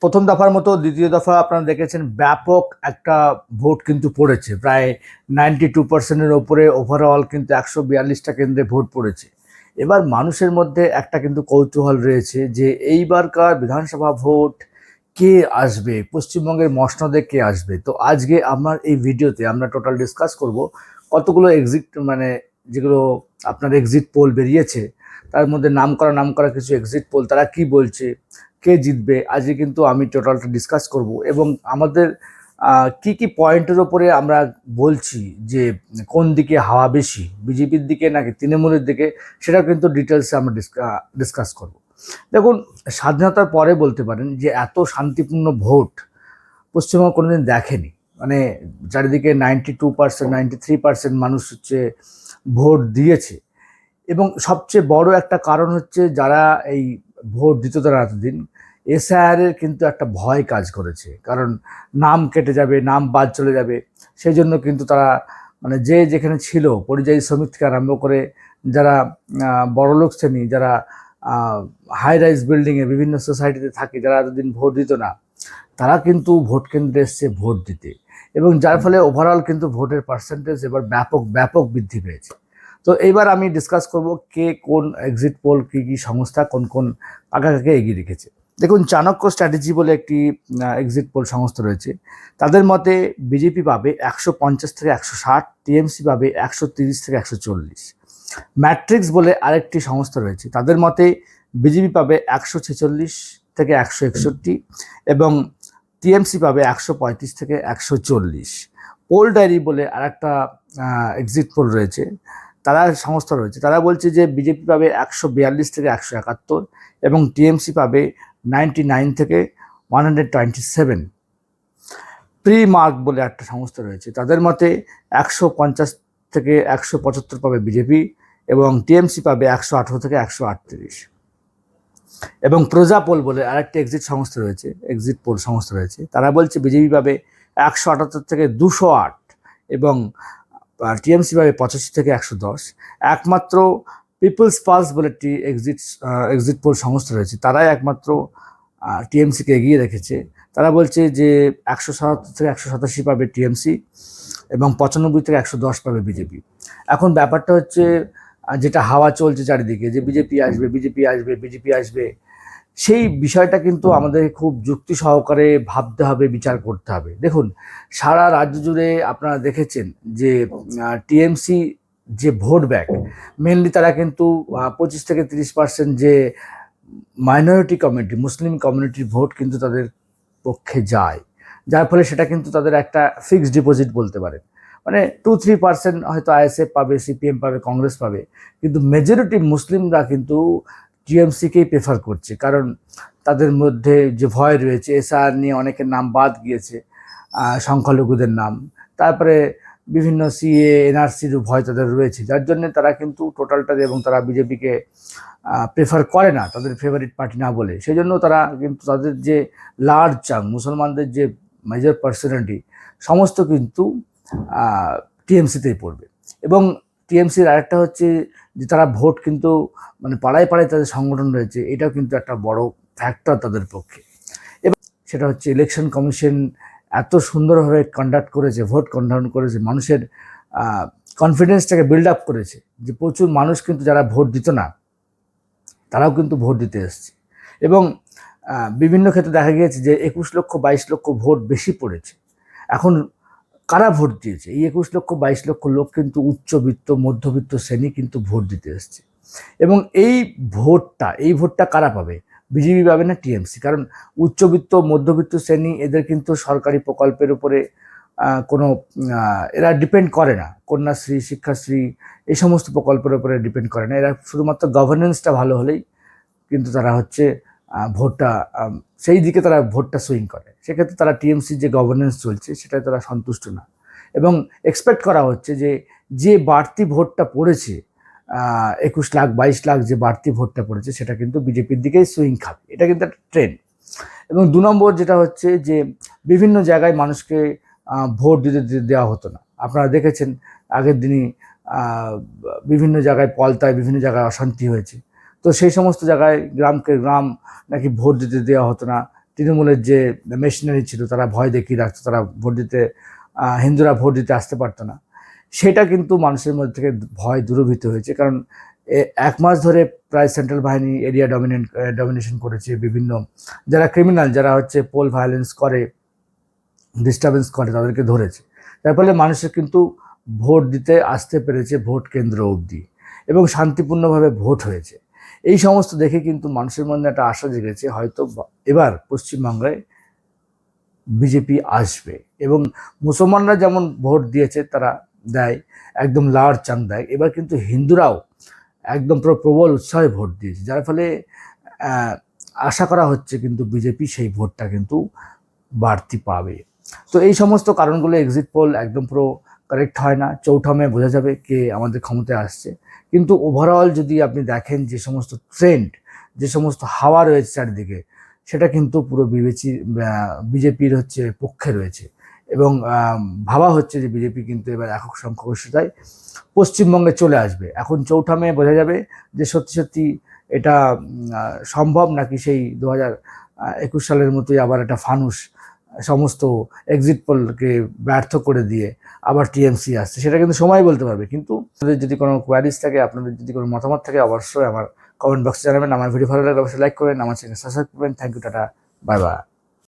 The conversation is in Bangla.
প্রথম দফার মতো দ্বিতীয় দফা আপনারা দেখেছেন ব্যাপক একটা ভোট কিন্তু পড়েছে, প্রায় 92%-এর ওপরে ওভারঅল কিন্তু 142টা কেন্দ্রে ভোট পড়েছে। এবার মানুষের মধ্যে একটা কিন্তু কৌতূহল রয়েছে যে এইবারকার বিধানসভা ভোট কে আসবে, পশ্চিমবঙ্গের মসনদে কে আসবে। তো আজকে আমার এই ভিডিওতে আমরা টোটাল ডিসকাস করব কতগুলো এক্সিট মানে যেগুলো আপনার এক্সিট পোল বেরিয়েছে, তার মধ্যে নাম করা কিছু এক্সিট পোল তারা কি বলছে, কে জিতবে। আজকে কিন্তু আমি টোটালটা ডিসকাস করব এবং আমাদের কি কি পয়েন্টের ওপরে আমরা বলছি যে কোন দিকে হাওয়া বেশি, বিজেপির দিকে নাকি তৃণমূলের দিকে, সেটা কিন্তু ডিটেলসে আমরা ডিসকাস করব। দেখুন, স্বাধীনতার পরে বলতে পারেন যে এত শান্তিপূর্ণ ভোট পশ্চিমবঙ্গ কোনোদিন দেখেনি। মানে চারিদিকে 92%, 93% মানুষ হচ্ছে ভোট দিয়েছে। এবং সবচেয়ে বড় একটা কারণ হচ্ছে যারা এই ভোট দিত তারা এতদিন এসআইআরের কিন্তু একটা ভয় কাজ করেছে, কারণ নাম কেটে যাবে, নাম বাদ চলে যাবে। সেই জন্য কিন্তু তারা মানে যে যেখানে ছিল, পরিযায়ী শ্রমিক থেকে আরম্ভ করে যারা বড়লোক শ্রেণী, যারা হাই রাইজ বিল্ডিংয়ে বিভিন্ন সোসাইটিতে থাকে, যারা এতদিন ভোট দিত না, তারা কিন্তু ভোট কেন্দ্রে এসছে ভোট দিতে, এবং যার ফলে ওভারঅল কিন্তু ভোটের পার্সেন্টেজ এবার ব্যাপক ব্যাপক বৃদ্ধি পেয়েছে। তো এইবার আমি ডিসকাস করব কে কোন এক্সিট পোল, কী কী সংস্থা কোন কোন কাকে এগিয়ে রেখেছে। দেখুন, চাণক্য স্ট্র্যাটেজি বলে একটি এক্সিট পোল সংস্থা রয়েছে। তাদের মতে বিজেপি পাবে 150 থেকে 160, টিএমসি পাবে 130 থেকে 140। ম্যাট্রিক্স বলে আরেকটি সংস্থা রয়েছে, তাদের মতে বিজেপি পাবে 146 থেকে 161 এবং টিএমসি পাবে 135 থেকে 140। পোল ডায়েরি বলে আরেকটা এক্সিট পোল রয়েছে, তারা সংস্থা রয়েছে, তারা বলছে যে বিজেপি পাবে 142 থেকে 171 এবং টিএমসি পাবে 99 থেকে 127। প্রি মার্ক বলে একটা সংস্থা রয়েছে, তাদের মতে 150 থেকে 175 পাবে বিজেপি এবং টিএমসি পাবে 118 থেকে 138। এবং প্রজাপোল বলে আরেকটি এক্সিট পোল সংস্থা রয়েছে, তারা বলছে বিজেপি পাবে 178 থেকে 208 এবং টিএমসি পাবে 85 থেকে 110। একমাত্র পিপলস পালস বলে একটি এক্সিট পোল সংস্থা রয়েছে, তারাই একমাত্র টিএমসিকে এগিয়ে রেখেছে। তারা বলছে যে 177 থেকে 187 পাবে টিএমসি এবং 95 থেকে 110 পাবে বিজেপি। এখন ব্যাপারটা হচ্ছে যেটা হাওয়া চলছে চারিদিকে যে বিজেপি আসবে, বিজেপি আসবে, বিজেপি আসবে, সেই বিষয়টা কিন্তু আমাদের খুব যুক্তি সহকারে ভাবতে হবে, বিচার করতে হবে। দেখুন, সারা রাজ্য জুড়ে আপনারা দেখেছেন যে টিএমসি যে ভোট ব্যাংক, মেনলি তারা কিন্তু 25 থেকে 30% যে মাইনরিটি কমিউনিটি, মুসলিম কমিউনিটির ভোট কিন্তু তাদের পক্ষে যায়, যার ফলে সেটা কিন্তু তাদের একটা ফিক্সড ডিপোজিট বলতে পারেন। মানে 2-3% হয়তো আইএসএফ পাবে, সিপিএম পাবে, কংগ্রেস পাবে, কিন্তু মেজরিটি মুসলিমরা কিন্তু টিএমসিকেই প্রেফার করছে, কারণ তাদের মধ্যে যে ভয় রয়েছে, এসআর নিয়ে অনেকের নাম বাদ গিয়েছে, সংখ্যালঘুদের নাম, তারপরে বিভিন্ন সিএ এনআরসির ভয় তাদের রয়েছে, যার জন্য তারা কিন্তু টোটালটাকে, এবং তারা বিজেপিকে প্রেফার করে না তাদের ফেভারিট পার্টি না বলে, সেই জন্য তারা কিন্তু তাদের যে লার্জ চাং মুসলমানদের যে মেজর পার্সেন্টেজ সমস্ত কিন্তু টিএমসিতেই পড়বে। এবং টিএমসির আরেকটা হচ্ছে যে তারা ভোট কিন্তু মানে পাড়ায় পাড়ায় তাদের সংগঠন রয়েছে, এটাও কিন্তু একটা বড় ফ্যাক্টর তাদের পক্ষে। এবং সেটা হচ্ছে ইলেকশন কমিশন এত সুন্দরভাবে ভোট কন্ডাক্ট করেছে, মানুষের কনফিডেন্সটাকে বিল্ড আপ করেছে, যে প্রচুর মানুষ কিন্তু যারা ভোট দিত না তারাও কিন্তু ভোট দিতে এসছে। এবং বিভিন্ন ক্ষেত্রে দেখা গিয়েছে যে 21 লক্ষ 22 লক্ষ ভোট বেশি পড়েছে। এখন কারা ভোট দিয়েছে? এই 21 লক্ষ 22 লক্ষ লোক কিন্তু উচ্চবিত্ত মধ্যবিত্ত শ্রেণী কিন্তু ভোট দিতে এসছে। এবং এই ভোটটা কারা পাবে? বিজেপি পাবে না টিএমসি? কারণ উচ্চবিত্ত মধ্যবিত্ত শ্রেণী এদের কিন্তু সরকারি প্রকল্পের উপরে কোনো এরা ডিপেন্ড করে না, কন্যাশ্রী, শিক্ষাশ্রী, এই সমস্ত প্রকল্পের উপরে ডিপেন্ড করে না। এরা শুধুমাত্র গভর্নেন্সটা ভালো হলেই কিন্তু তারা হচ্ছে ভোটটা সেই দিকে তারা ভোটটা সুইং করে। সেক্ষেত্রে তারা টিএমসির যে গভর্নেন্স চলছে সেটাই তারা সন্তুষ্ট না, এবং এক্সপেক্ট করা হচ্ছে যে বাড়তি ভোটটা পড়েছে, 21 লাখ 22 লাখ যে বাড়তি ভোটটা পড়েছে, সেটা কিন্তু বিজেপির দিকেই সুইং খাবে। এটা কিন্তু একটা ট্রেন্ড। এবং 2 নম্বর যেটা হচ্ছে যে বিভিন্ন জায়গায় মানুষকে ভোট দিতে দেওয়া হতো না। আপনারা দেখেছেন আগের দিনই বিভিন্ন জায়গায় পলতায় বিভিন্ন জায়গায় অশান্তি হয়েছে। তো সেই সমস্ত জায়গায় গ্রামকে গ্রাম নাকি ভোট দিতে দেওয়া হতো না, তৃণমূলের যে মেশিনারি ছিল তারা ভয় দেখিয়ে রাখতো, তারা ভোট দিতে হিন্দুরা ভোট দিতে আসতে পারতো না, সেটা কিন্তু মানুষের মধ্যে থেকে ভয় দূরীভূত হয়েছে। কারণ 1 মাস ধরে প্রায় সেন্ট্রাল বাহিনী এরিয়া ডমিনেশন করেছে, বিভিন্ন যারা ক্রিমিনাল, যারা হচ্ছে পোল ভায়োলেন্স করে, ডিস্টারবেন্স করে, তাদেরকে ধরেছে। তার ফলে মানুষের কিন্তু ভোট দিতে আসতে পেরেছে ভোট কেন্দ্র অবধি, এবং শান্তিপূর্ণভাবে ভোট হয়েছে। এই সমস্ত দেখে কিন্তু মানুষের মধ্যে একটা আশা জেগেছে, হয়তো এবার পশ্চিমবঙ্গে বিজেপি আসবে। এবং মুসলমানরা যেমন ভোট দিয়েছে, তারা দেয় একদম লার্জ চাঙ্ক দেয়, এবার কিন্তু হিন্দুরাও একদম প্রবল উৎসাহে ভোট দিয়েছে, যার ফলে আশা করা হচ্ছে কিন্তু বিজেপি সেই ভোটটা কিন্তু বাড়তি পাবে। তো এই সমস্ত কারণগুলো এক্সিট পোল একদম পুরো কারেক্ট হয় না। 4 মে বোঝা যাবে কে আমাদের ক্ষমতায় আসছে। কিন্তু ওভারঅল যদি আপনি দেখেন যে সমস্ত ট্রেন্ড, যে সমস্ত হাওয়া রয়েছে চারিদিকে, সেটা কিন্তু পুরো বিজেপির হচ্ছে পক্ষে রয়েছে। এবং ভাবা হচ্ছে যে বিজেপি কিন্তু এবার একক সংখ্যাগরিষ্ঠতায় পশ্চিমবঙ্গে চলে আসবে। এখন 4 মে বোঝা যাবে যে সত্যি সত্যি এটা সম্ভব, নাকি সেই 2021 সালের মতোই আবার একটা ফানুস সমস্ত এক্সিট পোলকে ব্যর্থ করে দিয়ে আবার টিএমসি আসছে। সেটা কিন্তু সময় বলতে পারবে। কিন্তু আপনাদের যদি কোনো কোয়ারিজ থাকে, আপনাদের যদি কোনো মতামত থাকে, অবশ্যই আমার কমেন্ট বক্সে জানাবেন। আমার ভিডিও ভালো লাগলে অবশ্যই লাইক করবেন, আমার চ্যানেল সাবস্ক্রাইব করবেন। Thank you, tata, bye by.